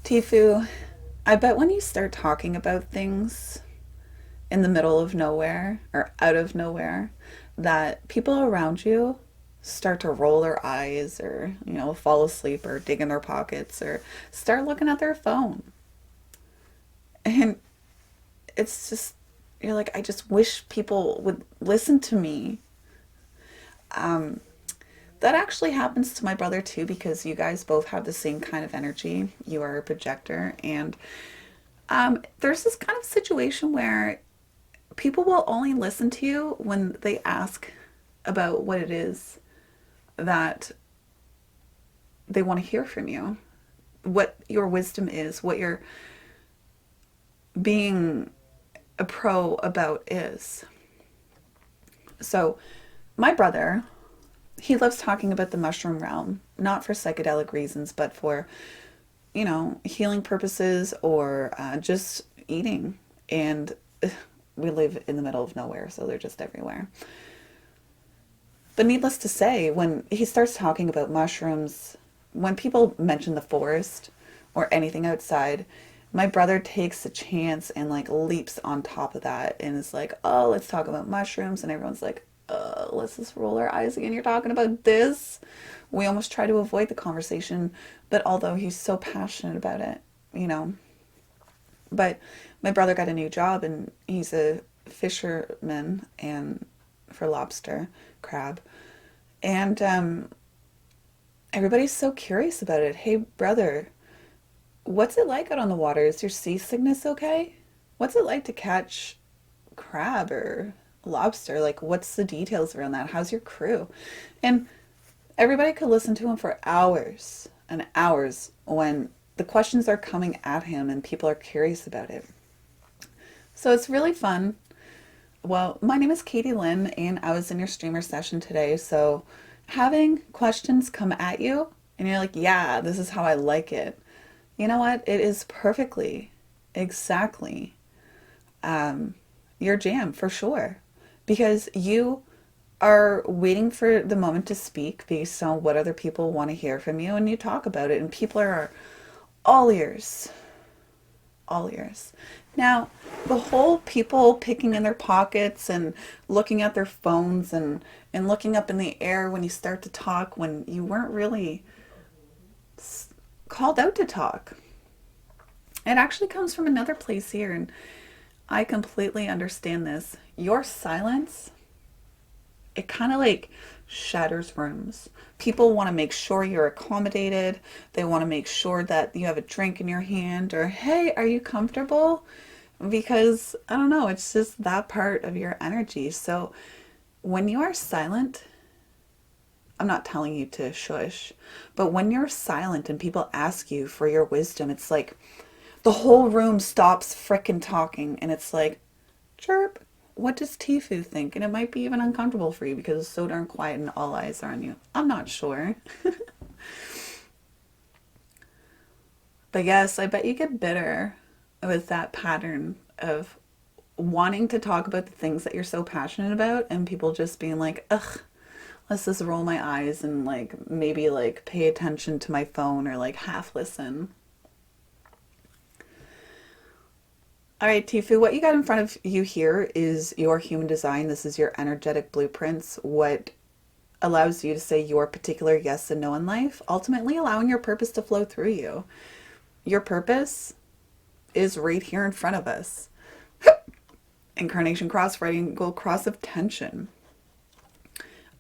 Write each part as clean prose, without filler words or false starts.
Tfue, I bet when you start talking about things in the middle of nowhere or out of nowhere, that people around you start to roll their eyes or, fall asleep or dig in their pockets or start looking at their phone. And it's just, you're like, I just wish people would listen to me. Um, that actually happens to my brother too because you guys both have the same kind of energy. You are a projector. And there's this kind of situation where people will only listen to you when they ask about what it is that they want to hear from you, what your wisdom is, what your being a pro about is. So, my brother, he loves talking about the mushroom realm, not for psychedelic reasons, but for, healing purposes or just eating. And we live in the middle of nowhere, so they're just everywhere. But needless to say, when he starts talking about mushrooms, when people mention the forest or anything outside, my brother takes a chance and like leaps on top of that and is like, oh, let's talk about mushrooms. And everyone's like, let's just roll our eyes again. You're talking about this? We almost try to avoid the conversation, but although he's so passionate about it, you know. But my brother got a new job and he's a fisherman and for lobster, crab. And everybody's so curious about it. Hey, brother, what's it like out on the water? Is your seasickness okay? What's it like to catch crab or lobster? Like, what's the details around that? How's your crew? And everybody could listen to him for hours and hours when the questions are coming at him and people are curious about it. So it's really fun. Well, my name is Katie Lynn, and I was in your streamer session today. So having questions come at you, and you're like, yeah, this is how I like it. You know what? It is perfectly, exactly your jam for sure. Because you are waiting for the moment to speak based on what other people want to hear from you, and you talk about it, and people are all ears. All ears. Now, the whole people picking in their pockets and looking at their phones and looking up in the air when you start to talk when you weren't really called out to talk. It actually comes from another place here, and I completely understand this. Your silence, it kind of like shatters rooms. People want to make sure you're accommodated. They want to make sure that you have a drink in your hand or, hey, are you comfortable? Because I don't know, it's just that part of your energy. So when you are silent, I'm not telling you to shush, but when you're silent and people ask you for your wisdom, it's like the whole room stops frickin' talking and it's like, chirp, what does Tfue think? And it might be even uncomfortable for you because it's so darn quiet and all eyes are on you. I'm not sure. But yes, I bet you get bitter with that pattern of wanting to talk about the things that you're so passionate about and people just being like, ugh, let's just roll my eyes and like maybe like pay attention to my phone or like half listen. All right, Tfue, what you got in front of you here is your human design. This is your energetic blueprints, what allows you to say your particular yes and no in life, ultimately allowing your purpose to flow through you. Your purpose is right here in front of us. Incarnation cross, right angle cross of tension.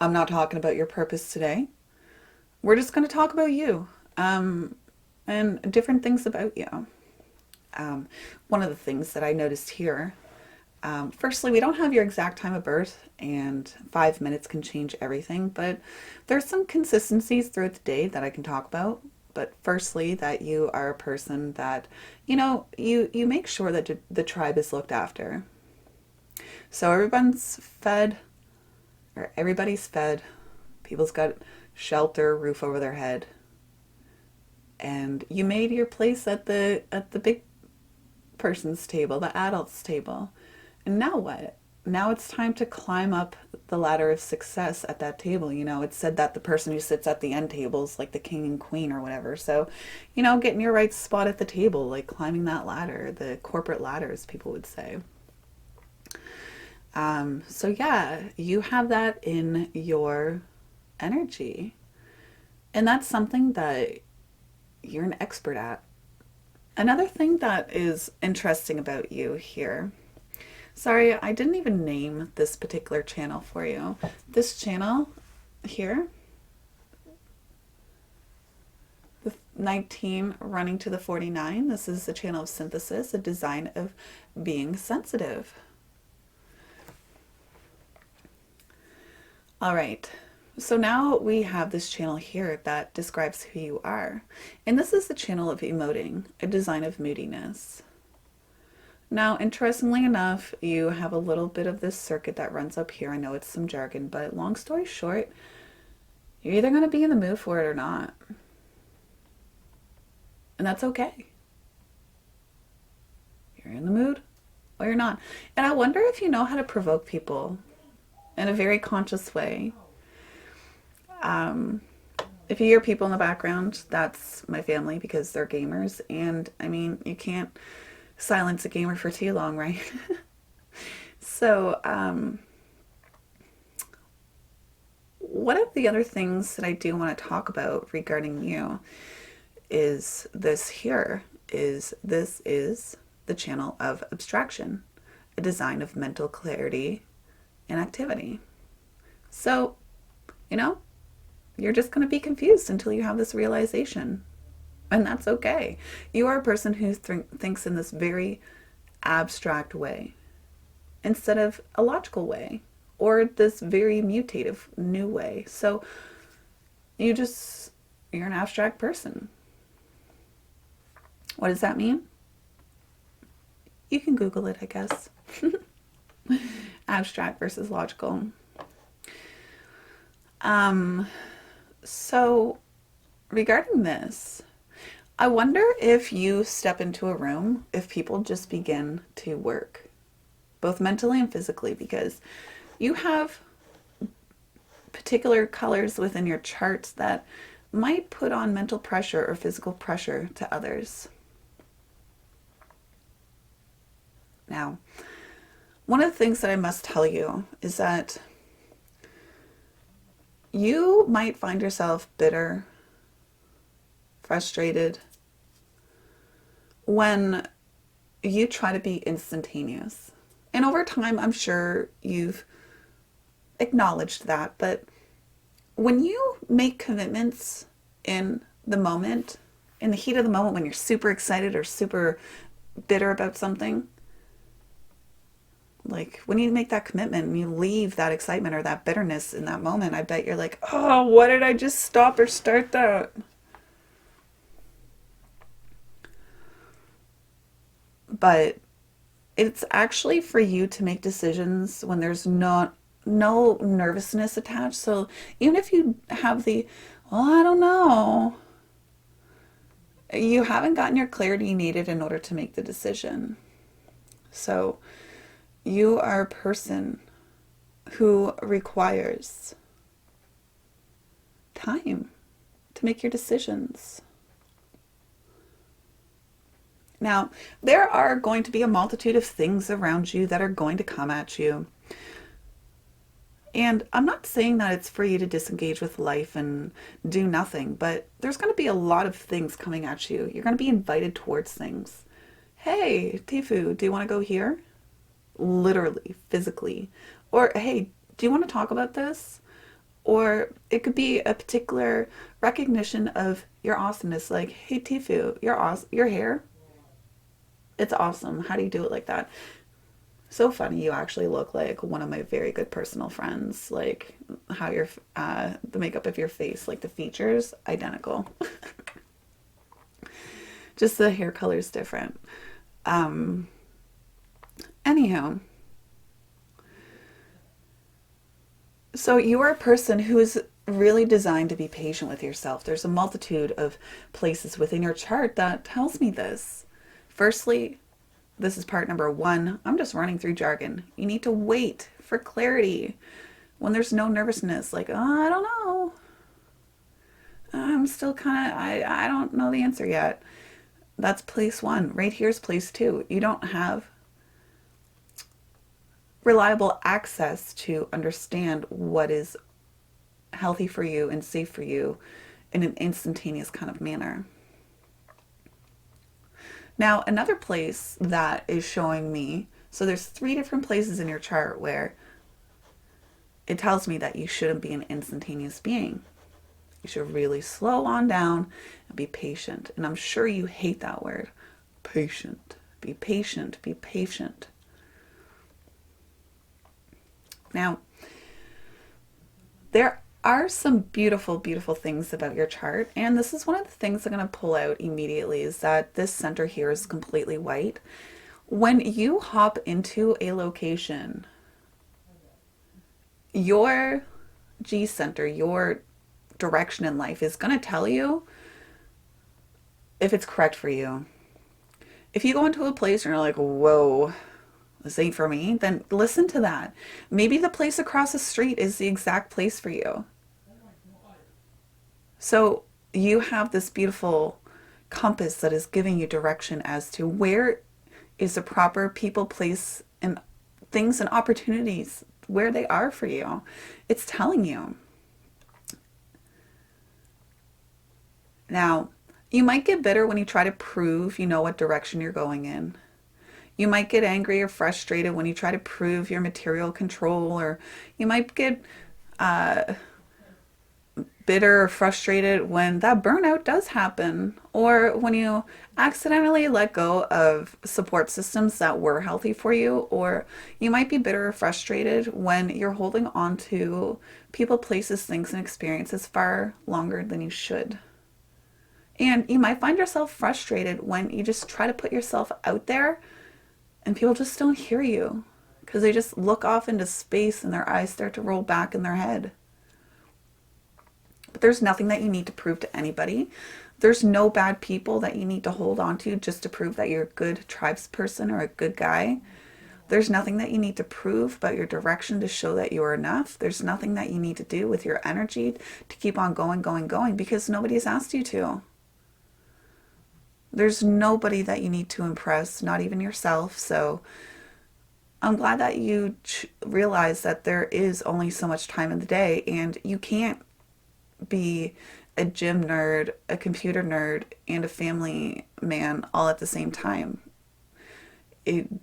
I'm not talking about your purpose today. We're just going to talk about you and different things about you. One of the things that I noticed here, firstly, we don't have your exact time of birth, and 5 minutes can change everything, but there's some consistencies throughout the day that I can talk about. But firstly, that you are a person that, you make sure that the tribe is looked after. So everybody's fed, people's got shelter, roof over their head, and you made your place at the big person's table, the adult's table. And now what? now it's time to climb up the ladder of success at that table. You know, it's said that the person who sits at the end table is like the king and queen or whatever. So, you know, getting your right spot at the table, like climbing that ladder, the corporate ladders, people would say. So yeah, you have that in your energy. And that's something that you're an expert at. Another thing that is interesting about you here. Sorry, I didn't even name this particular channel for you. This channel here, the 19 running to the 49, this is the channel of synthesis, a design of being sensitive. All right, so now we have this channel here that describes who you are. And this is the channel of emoting, a design of moodiness. Now, interestingly enough, you have a little bit of this circuit that runs up here. I know it's some jargon, but long story short, you're either going to be in the mood for it or not. And that's okay. You're in the mood or you're not. And I wonder if you know how to provoke people in a very conscious way. If you hear people in the background, that's my family because they're gamers. And I mean, you can't silence a gamer for too long, right? So, one of the other things that I do want to talk about regarding you is this is the channel of abstraction, a design of mental clarity and activity. So, you know, you're just going to be confused until you have this realization. And that's okay. You are a person who thinks in this very abstract way instead of a logical way or this very mutative new way. So you're an abstract person. What does that mean? You can Google it, I guess. Abstract versus logical. So regarding this, I wonder if you step into a room, if people just begin to work, both mentally and physically, because you have particular colors within your charts that might put on mental pressure or physical pressure to others. Now, one of the things that I must tell you is that you might find yourself bitter, frustrated, when you try to be instantaneous. And over time, I'm sure you've acknowledged that, but when you make commitments in the moment, in the heat of the moment, when you're super excited or super bitter about something, like when you make that commitment and you leave that excitement or that bitterness in that moment, I bet you're like, oh, why did I just stop or start that? But it's actually for you to make decisions when there's no nervousness attached. So even if you have well, I don't know, you haven't gotten your clarity needed in order to make the decision. So you are a person who requires time to make your decisions. Now, there are going to be a multitude of things around you that are going to come at you. And I'm not saying that it's for you to disengage with life and do nothing, but there's going to be a lot of things coming at you. You're going to be invited towards things. Hey, Tfue, do you want to go here? Literally, physically. Or, hey, do you want to talk about this? Or it could be a particular recognition of your awesomeness, like, hey, Tfue, your hair, it's awesome. How do you do it like that? So funny, you actually look like one of my very good personal friends. Like how the makeup of your face, like the features, identical. Just the hair color is different. Anyhow, so you are a person who is really designed to be patient with yourself. There's a multitude of places within your chart that tells me this. Firstly, This is part number one. I'm just running through jargon. You need to wait for clarity when there's no nervousness, like, oh, I don't know. I'm still kind of, I don't know the answer yet. That's place one. Right here's place two. You don't have reliable access to understand what is healthy for you and safe for you in an instantaneous kind of manner. Now, another place that is showing me, so there's 3 different places in your chart where it tells me that you shouldn't be an instantaneous being. You should really slow on down and be patient. And I'm sure you hate that word. Patient. Be patient. Be patient. Now, there are some beautiful, beautiful things about your chart. And this is one of the things I'm going to pull out immediately, is that this center here is completely white. When you hop into a location, your G center, your direction in life is going to tell you if it's correct for you. If you go into a place and you're like, whoa, this ain't for me, then listen to that. Maybe the place across the street is the exact place for you. So you have this beautiful compass that is giving you direction as to where is the proper people, place, and things and opportunities, where they are for you. It's telling you. Now, you might get bitter when you try to prove you know what direction you're going in. You might get angry or frustrated when you try to prove your material control, or you might get bitter or frustrated when that burnout does happen, or when you accidentally let go of support systems that were healthy for you, or you might be bitter or frustrated when you're holding on to people, places, things, and experiences far longer than you should. And you might find yourself frustrated when you just try to put yourself out there and people just don't hear you because they just look off into space and their eyes start to roll back in their head. But there's nothing that you need to prove to anybody. There's no bad people that you need to hold on to just to prove that you're a good tribes person or a good guy. There's nothing that you need to prove about your direction to show that you're enough. There's nothing that you need to do with your energy to keep on going, going, going, because nobody's asked you to. There's nobody that you need to impress, not even yourself. So I'm glad that you realize that there is only so much time in the day, and you can't be a gym nerd, a computer nerd, and a family man all at the same time.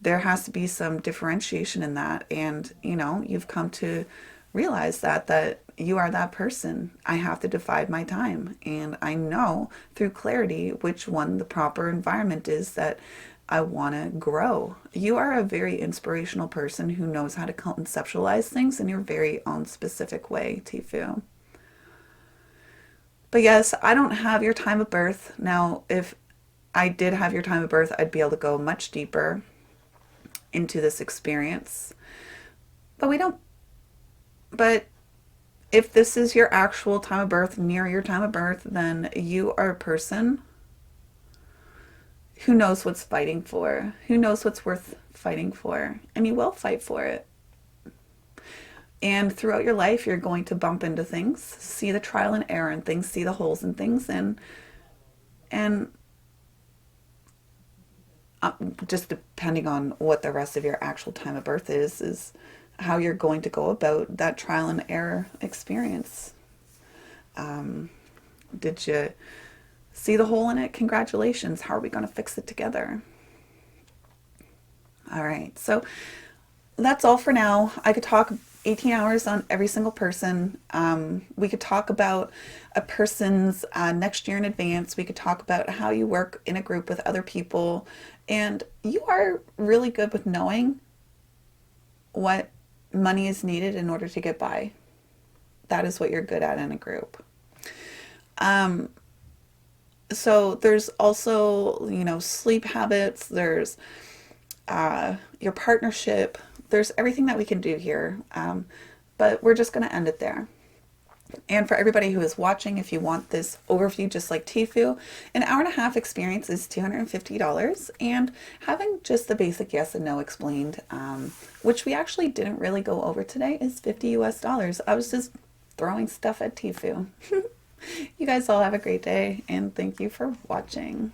There has to be some differentiation in that. And, you've come to realize that you are that person. I have to divide my time. And I know through clarity which one the proper environment is that I want to grow. You are a very inspirational person who knows how to conceptualize things in your very own specific way, Tfue. But yes, I don't have your time of birth. Now, if I did have your time of birth, I'd be able to go much deeper into this experience. But we don't. But if this is your actual time of birth, near your time of birth, then you are a person who knows what's fighting for, who knows what's worth fighting for, and you will fight for it. And throughout your life, you're going to bump into things, see the trial and error in things, see the holes in things, and just depending on what the rest of your actual time of birth is how you're going to go about that trial and error experience. Did you see the hole in it? Congratulations. How are we going to fix it together? All right. So that's all for now. I could talk 18 hours on every single person. We could talk about a person's next year in advance. We could talk about how you work in a group with other people. And you are really good with knowing what money is needed in order to get by. That is what you're good at in a group. So there's also, sleep habits. There's your partnership. There's everything that we can do here. But we're just going to end it there. And for everybody who is watching, if you want this overview just like Tfue, an hour and a half experience is $250. And having just the basic yes and no explained, which we actually didn't really go over today, is 50 US dollars. I was just throwing stuff at Tfue. You guys all have a great day, and thank you for watching.